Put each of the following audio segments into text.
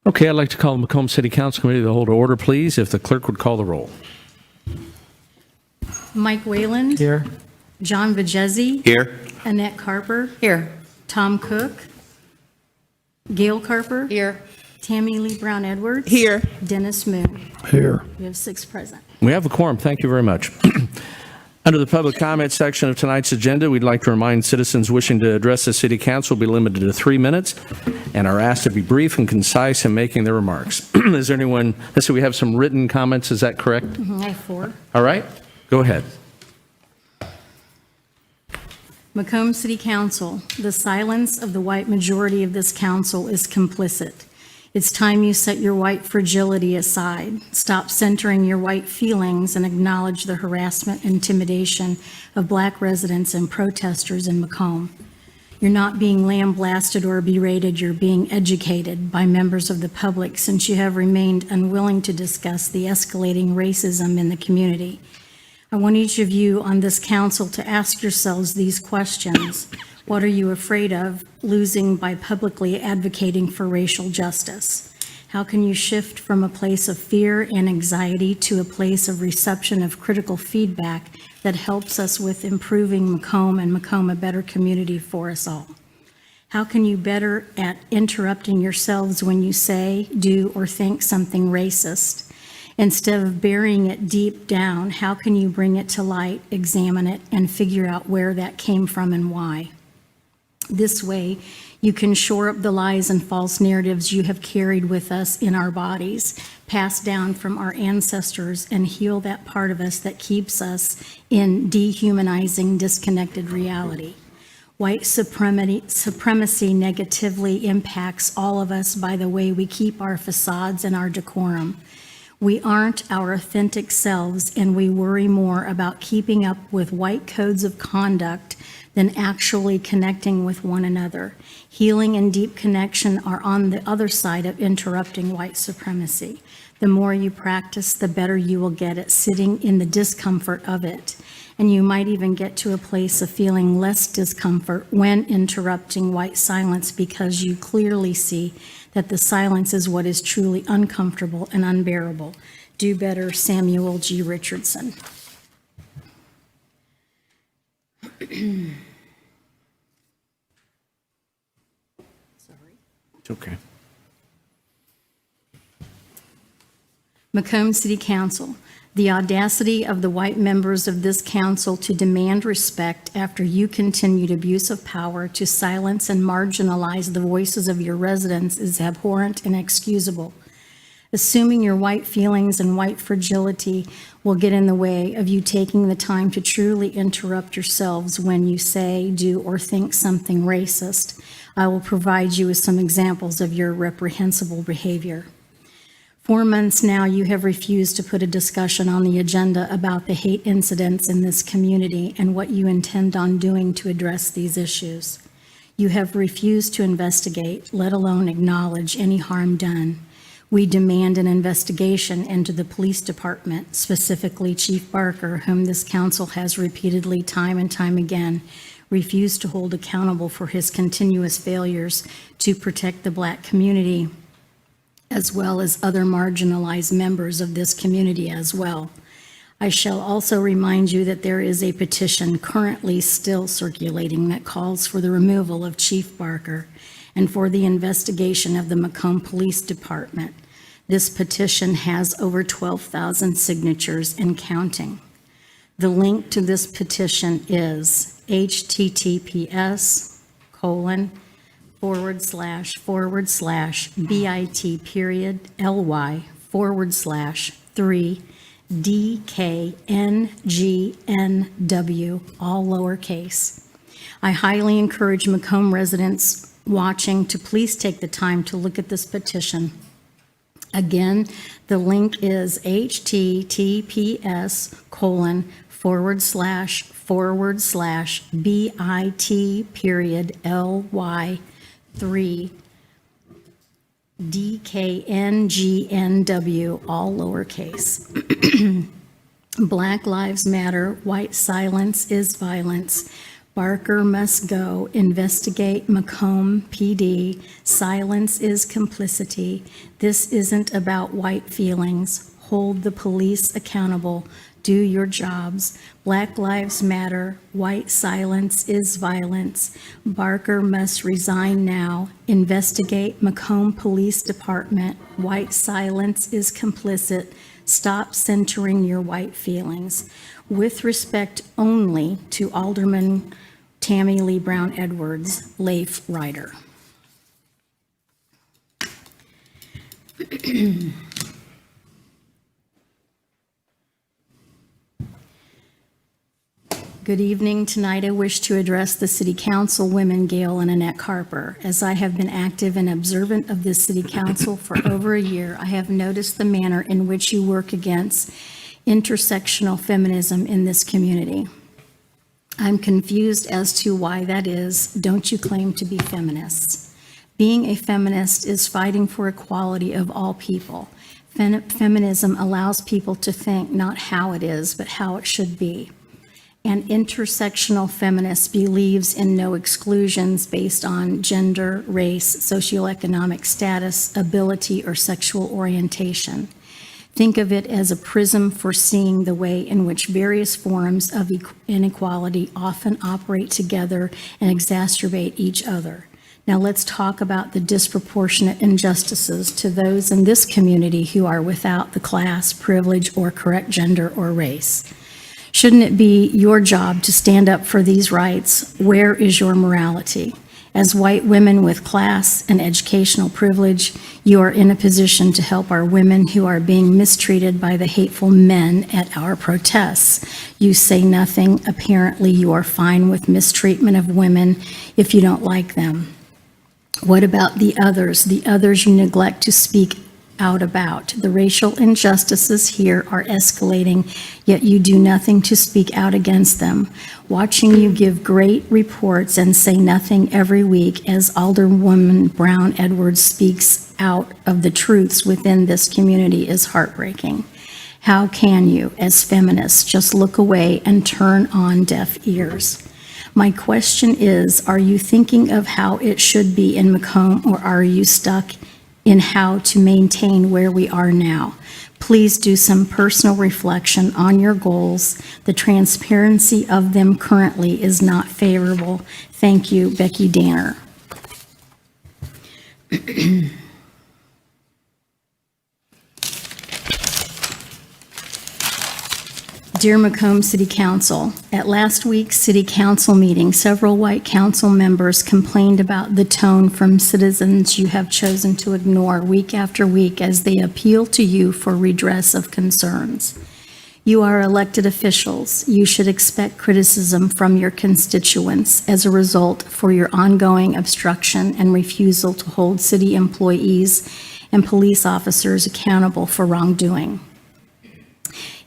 Okay, I'd like to call the Macomb City Council Committee to the whole to order, please, if the clerk would call the roll. Mike Wayland. Here. John Vajezi. Here. Annette Carper. Here. Tom Cook. Gail Carper. Here. Tammy Lee Brown Edwards. Here. Dennis Moon. Here. We have 6 present. We have a quorum. Thank you very much. Under the public comment section of tonight's agenda, we'd like to remind citizens wishing to address the City Council will be limited to 3 minutes and are asked to be brief and concise in making their remarks. Is there anyone, let's see, we have some written comments, is that correct? I have 4. All right, go ahead. Macomb City Council, the silence of the white majority of this council is complicit. It's time you set your white fragility aside. Stop centering your white feelings and acknowledge the harassment and intimidation of Black residents and protesters in Macomb. You're not being lambasted or berated, you're being educated by members of the public since you have remained unwilling to discuss the escalating racism in the community. I want each of you on this council to ask yourselves these questions. What are you afraid of losing by publicly advocating for racial justice? How can you shift from a place of fear and anxiety to a place of reception of critical feedback that helps us with improving Macomb and Macomb a better community for us all? How can you better at interrupting yourselves when you say, do, or think something racist? Instead of burying it deep down, how can you bring it to light, examine it, and figure out where that came from and why? This way, you can shore up the lies and false narratives you have carried with us in our bodies, passed down from our ancestors, and heal that part of us that keeps us in dehumanizing, disconnected reality. White supremacy negatively impacts all of us by the way we keep our facades and our decorum. We aren't our authentic selves, and we worry more about keeping up with white codes of conduct than actually connecting with one another. Healing and deep connection are on the other side of interrupting white supremacy. The more you practice, the better you will get at sitting in the discomfort of it. And you might even get to a place of feeling less discomfort when interrupting white silence because you clearly see that the silence is what is truly uncomfortable and unbearable. Do better, Samuel G. Richardson. It's okay. Macomb City Council. The audacity of the white members of this council to demand respect after you continued abuse of power to silence and marginalize the voices of your residents is abhorrent and inexcusable. Assuming your white feelings and white fragility will get in the way of you taking the time to truly interrupt yourselves when you say, do, or think something racist, I will provide you with some examples of your reprehensible behavior. 4 months now, you have refused to put a discussion on the agenda about the hate incidents in this community and what you intend on doing to address these issues. You have refused to investigate, let alone acknowledge any harm done. We demand an investigation into the police department, specifically Chief Barker, whom this council has repeatedly, time and time again, refused to hold accountable for his continuous failures to protect the Black community, as well as other marginalized members of this community as well. I shall also remind you that there is a petition currently still circulating that calls for the removal of Chief Barker and for the investigation of the Macomb Police Department. This petition has over 12,000 signatures and counting. The link to this petition is https://bit.ly/3DKNGNW, all lowercase. I highly encourage Macomb residents watching to please take the time to look at this petition. Again, the link is https://bit.ly/3DKNGNW, all lowercase. Black Lives Matter, white silence is violence. Barker must go. Investigate Macomb PD. Silence is complicity. This isn't about white feelings. Hold the police accountable. Do your jobs. Black Lives Matter. White silence is violence. Barker must resign now. Investigate Macomb Police Department. White silence is complicit. Stop centering your white feelings. With respect only to Alderman Tammy Lee Brown Edwards, Leif Ryder. Good evening. Tonight I wish to address the City Council women, Gail and Annette Carper. As I have been active and observant of this City Council for over a year, I have noticed the manner in which you work against intersectional feminism in this community. I'm confused as to why that is. Don't you claim to be feminists? Being a feminist is fighting for equality of all people. Feminism allows people to think not how it is, but how it should be. An intersectional feminist believes in no exclusions based on gender, race, socioeconomic status, ability, or sexual orientation. Think of it as a prism for seeing the way in which various forms of inequality often operate together and exacerbate each other. Now let's talk about the disproportionate injustices to those in this community who are without the class, privilege, or correct gender or race. Shouldn't it be your job to stand up for these rights? Where is your morality? As white women with class and educational privilege, you are in a position to help our women who are being mistreated by the hateful men at our protests. You say nothing. Apparently, you are fine with mistreatment of women if you don't like them. What about the others? The others you neglect to speak out about. The racial injustices here are escalating, yet you do nothing to speak out against them. Watching you give great reports and say nothing every week as Alderwoman Brown Edwards speaks out of the truths within this community is heartbreaking. How can you, as feminists, just look away and turn on deaf ears? My question is, are you thinking of how it should be in Macomb, or are you stuck in how to maintain where we are now? Please do some personal reflection on your goals. The transparency of them currently is not favorable. Thank you, Becky Danner. Dear Macomb City Council, at last week's City Council meeting, several white council members complained about the tone from citizens you have chosen to ignore week after week as they appeal to you for redress of concerns. You are elected officials. You should expect criticism from your constituents as a result for your ongoing obstruction and refusal to hold city employees and police officers accountable for wrongdoing.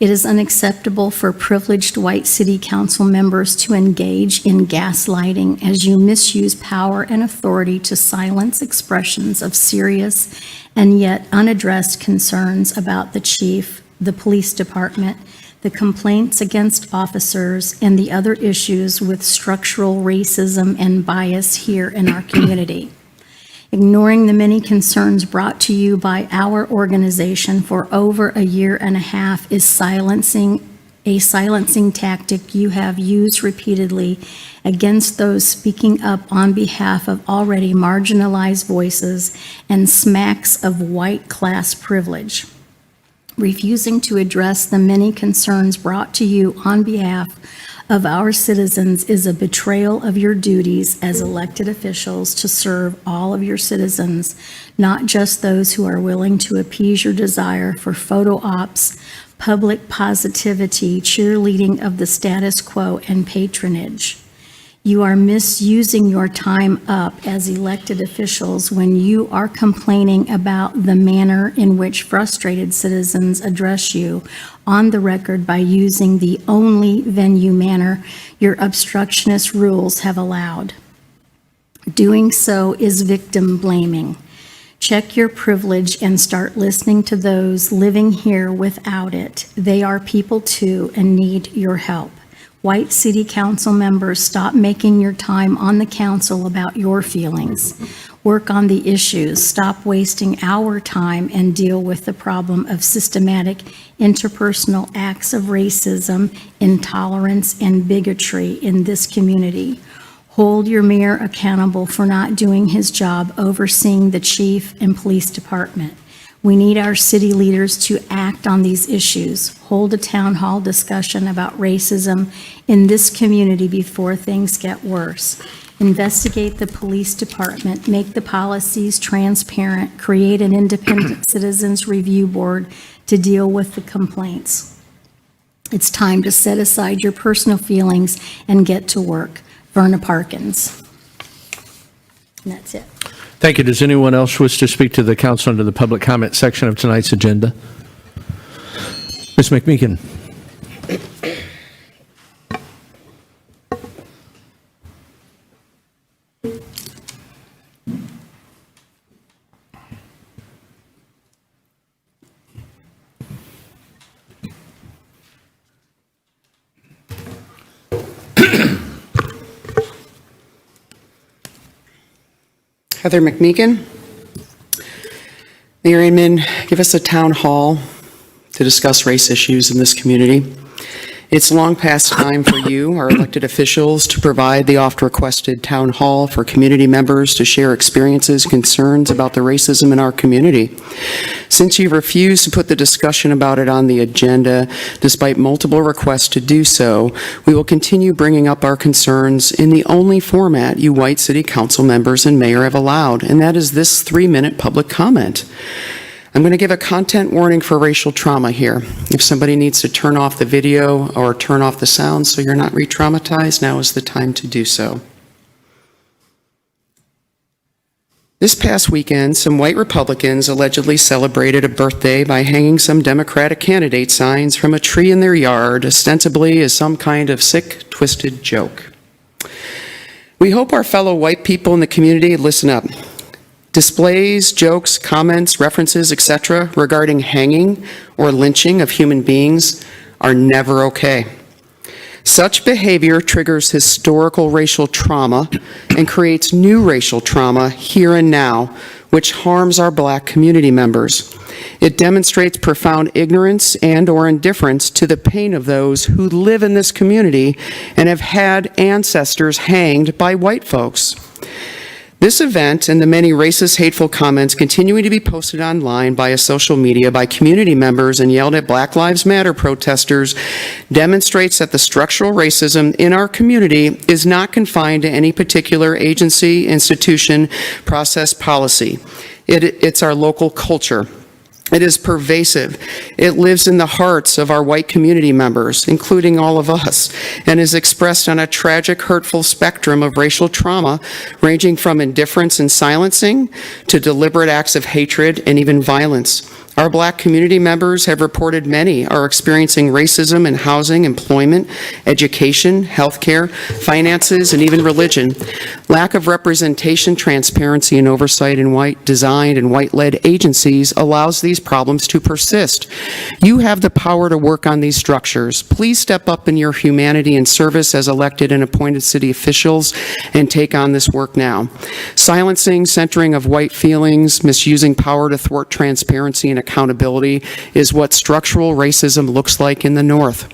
It is unacceptable for privileged white city council members to engage in gaslighting as you misuse power and authority to silence expressions of serious and yet unaddressed concerns about the chief, the police department, the complaints against officers, and the other issues with structural racism and bias here in our community. Ignoring the many concerns brought to you by our organization for over a year and a half is a silencing tactic you have used repeatedly against those speaking up on behalf of already marginalized voices and smacks of white class privilege. Refusing to address the many concerns brought to you on behalf of our citizens is a betrayal of your duties as elected officials to serve all of your citizens, not just those who are willing to appease your desire for photo ops, public positivity, cheerleading of the status quo, and patronage. You are misusing your time up as elected officials when you are complaining about the manner in which frustrated citizens address you on the record by using the only venue manner your obstructionist rules have allowed. Doing so is victim blaming. Check your privilege and start listening to those living here without it. They are people too and need your help. White city council members, stop making your time on the council about your feelings. Work on the issues. Stop wasting our time and deal with the problem of systematic interpersonal acts of racism, intolerance, and bigotry in this community. Hold your mayor accountable for not doing his job overseeing the chief and police department. We need our city leaders to act on these issues. Hold a town hall discussion about racism in this community before things get worse. Investigate the police department, make the policies transparent, create an independent citizens review board to deal with the complaints. It's time to set aside your personal feelings and get to work. Verna Parkins. And that's it. Thank you. Does anyone else wish to speak to the council under the public comment section of tonight's agenda? Ms. McMeekin. Heather McMeekin. Mayor Inman, give us a town hall to discuss race issues in this community. It's long past time for you, our elected officials, to provide the oft-requested town hall for community members to share experiences, concerns about the racism in our community. Since you've refused to put the discussion about it on the agenda, despite multiple requests to do so, we will continue bringing up our concerns in the only format you white city council members and mayor have allowed, and that is this 3-minute public comment. I'm going to give a content warning for racial trauma here. If somebody needs to turn off the video or turn off the sound so you're not re-traumatized, now is the time to do so. This past weekend, some white Republicans allegedly celebrated a birthday by hanging some Democratic candidate signs from a tree in their yard, ostensibly as some kind of sick, twisted joke. We hope our fellow white people in the community listen up. Displays, jokes, comments, references, etc. regarding hanging or lynching of human beings are never okay. Such behavior triggers historical racial trauma and creates new racial trauma here and now, which harms our Black community members. It demonstrates profound ignorance and or indifference to the pain of those who live in this community and have had ancestors hanged by white folks. This event and the many racist, hateful comments continuing to be posted online via social media by community members and yelled at Black Lives Matter protesters demonstrates that the structural racism in our community is not confined to any particular agency, institution, process, policy. It's our local culture. It is pervasive. It lives in the hearts of our white community members, including all of us, and is expressed on a tragic, hurtful spectrum of racial trauma, ranging from indifference and silencing to deliberate acts of hatred and even violence. Our Black community members have reported many are experiencing racism in housing, employment, education, healthcare, finances, and even religion. Lack of representation, transparency, and oversight in white-designed and white-led agencies allows these problems to persist. You have the power to work on these structures. Please step up in your humanity and service as elected and appointed city officials and take on this work now. Silencing, centering of white feelings, misusing power to thwart transparency and accountability is what structural racism looks like in the North.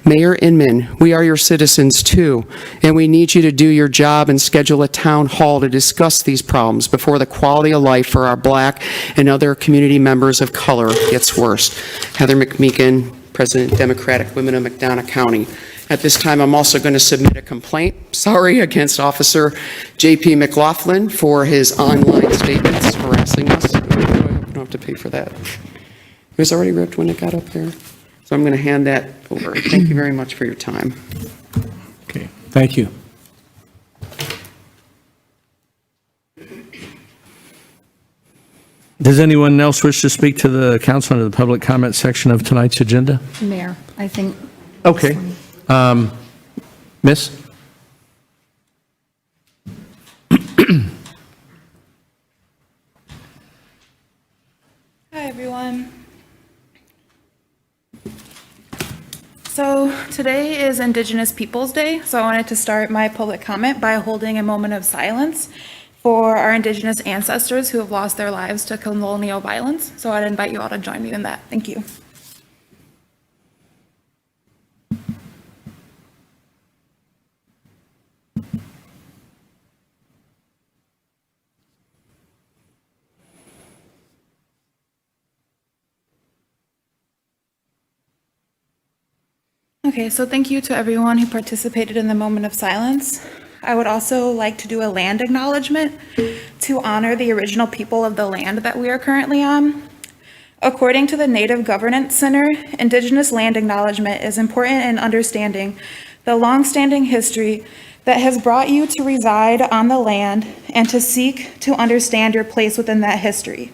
Mayor Inman, we are your citizens too, and we need you to do your job and schedule a town hall to discuss these problems before the quality of life for our Black and other community members of color gets worse. Heather McMeekin, President, Democratic Women of McDonough County. At this time, I'm also going to submit a complaint, against Officer J.P. McLaughlin for his online statements harassing us. I don't have to pay for that. It was already ripped when it got up there. So I'm going to hand that over. Thank you very much for your time. Okay, thank you. Does anyone else wish to speak to the council under the public comment section of tonight's agenda? Mayor, I think. Okay. Miss? Hi, everyone. So today is Indigenous Peoples Day, so I wanted to start my public comment by holding a moment of silence for our Indigenous ancestors who have lost their lives to colonial violence. So I'd invite you all to join me in that. Thank you. Okay, so thank you to everyone who participated in the moment of silence. I would also like to do a land acknowledgement to honor the original people of the land that we are currently on. According to the Native Governance Center, Indigenous land acknowledgement is important in understanding the longstanding history that has brought you to reside on the land and to seek to understand your place within that history.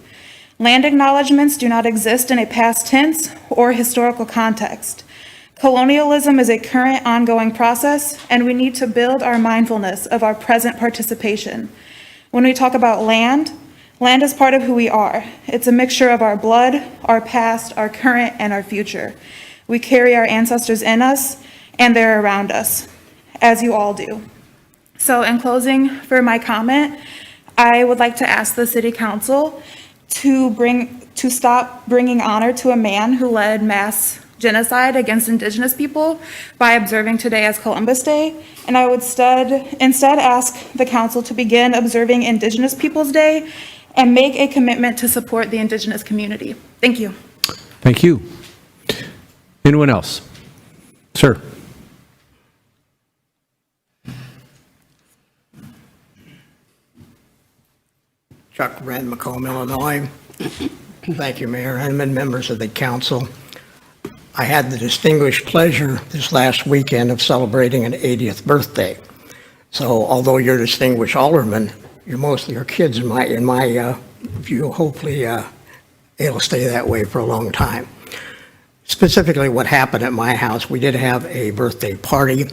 Land acknowledgements do not exist in a past tense or historical context. Colonialism is a current ongoing process, and we need to build our mindfulness of our present participation. When we talk about land, land is part of who we are. It's a mixture of our blood, our past, our current, and our future. We carry our ancestors in us, and they're around us, as you all do. So in closing for my comment, I would like to ask the City Council to stop bringing honor to a man who led mass genocide against Indigenous people by observing today as Columbus Day. And I would instead ask the council to begin observing Indigenous Peoples Day and make a commitment to support the Indigenous community. Thank you. Thank you. Anyone else? Sir. Chuck Wren, Macomb, Illinois. Thank you, Mayor Henneman, members of the council. I had the distinguished pleasure this last weekend of celebrating an 80th birthday. So although you're distinguished alderman, you're mostly your kids in my view, hopefully it'll stay that way for a long time. Specifically what happened at my house, we did have a birthday party.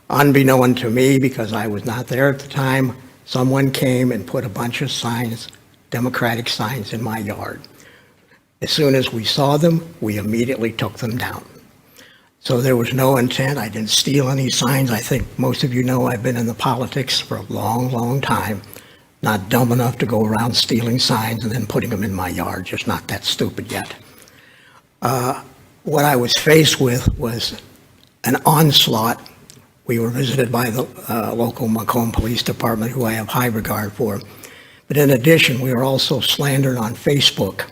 Unbeknown to me, because I was not there at the time, someone came and put a bunch of signs, Democratic signs, in my yard. As soon as we saw them, we immediately took them down. So there was no intent. I didn't steal any signs. I think most of you know I've been in the politics for a long, long time. Not dumb enough to go around stealing signs and then putting them in my yard. Just not that stupid yet. What I was faced with was an onslaught. We were visited by the local Macomb Police Department, who I have high regard for. But in addition, we were also slandered on Facebook.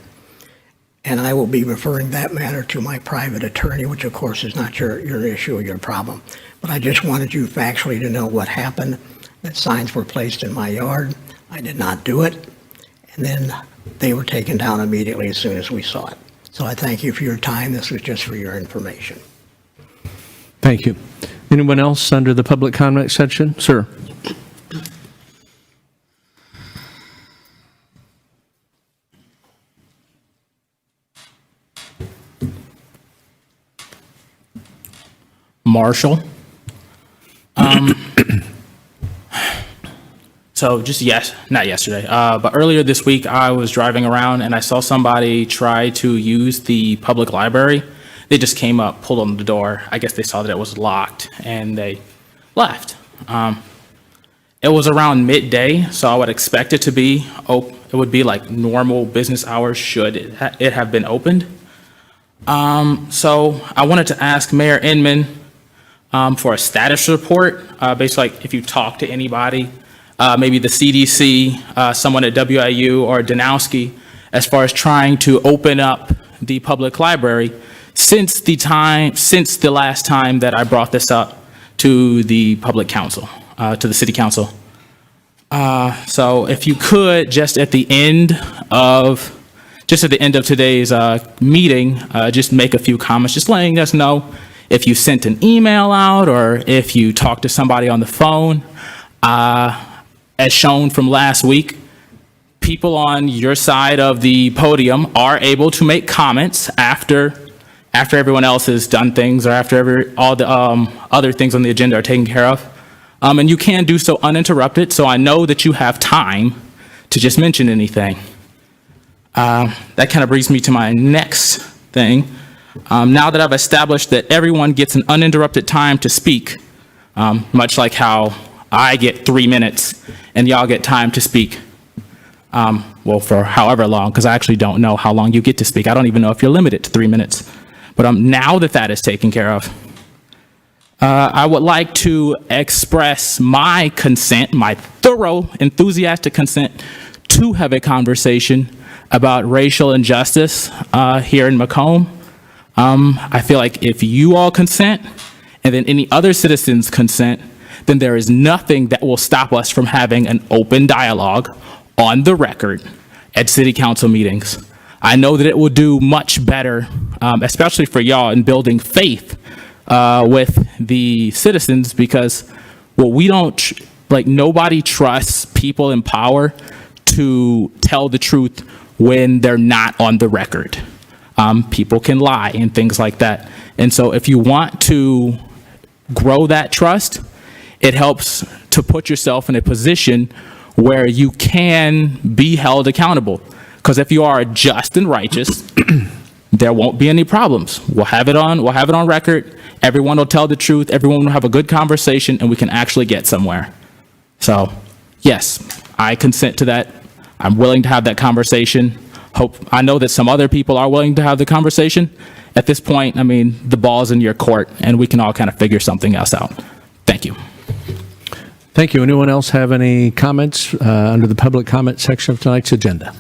And I will be referring that matter to my private attorney, which of course is not your issue or your problem. But I just wanted you factually to know what happened, that signs were placed in my yard. I did not do it. And then they were taken down immediately as soon as we saw it. So I thank you for your time. This was just for your information. Thank you. Anyone else under the public comment section? Sir. Marshall. So not yesterday, but earlier this week, I was driving around and I saw somebody try to use the public library. They just came up, pulled on the door. I guess they saw that it was locked and they left. It was around midday, so I would expect it to be open. It would be like normal business hours should it have been opened. So I wanted to ask Mayor Inman for a status report, basically like if you talk to anybody, maybe the CDC, someone at WIU or Danowski, as far as trying to open up the public library since the last time that I brought this up to the public council, to the city council. So if you could, just at the end of today's meeting, just make a few comments, just letting us know if you sent an email out or if you talked to somebody on the phone. As shown from last week, people on your side of the podium are able to make comments after everyone else has done things or after all the other things on the agenda are taken care of. And you can do so uninterrupted, so I know that you have time to just mention anything. That kind of brings me to my next thing. Now that I've established that everyone gets an uninterrupted time to speak, much like how I get 3 minutes and y'all get time to speak, well, for however long, because I actually don't know how long you get to speak. I don't even know if you're limited to 3 minutes. But now that that is taken care of, I would like to express my consent, my thorough, enthusiastic consent to have a conversation about racial injustice here in Macomb. I feel like if you all consent, and then any other citizens consent, then there is nothing that will stop us from having an open dialogue on the record at city council meetings. I know that it will do much better, especially for y'all, in building faith with the citizens, because we don't, nobody trusts people in power to tell the truth when they're not on the record. People can lie and things like that. And so if you want to grow that trust, it helps to put yourself in a position where you can be held accountable. Because if you are just and righteous, there won't be any problems. We'll have it on record. Everyone will tell the truth. Everyone will have a good conversation, and we can actually get somewhere. So, yes, I consent to that. I'm willing to have that conversation. I know that some other people are willing to have the conversation. At this point, I mean, the ball's in your court, and we can all kind of figure something else out. Thank you. Thank you. Anyone else have any comments under the public comment section of tonight's agenda?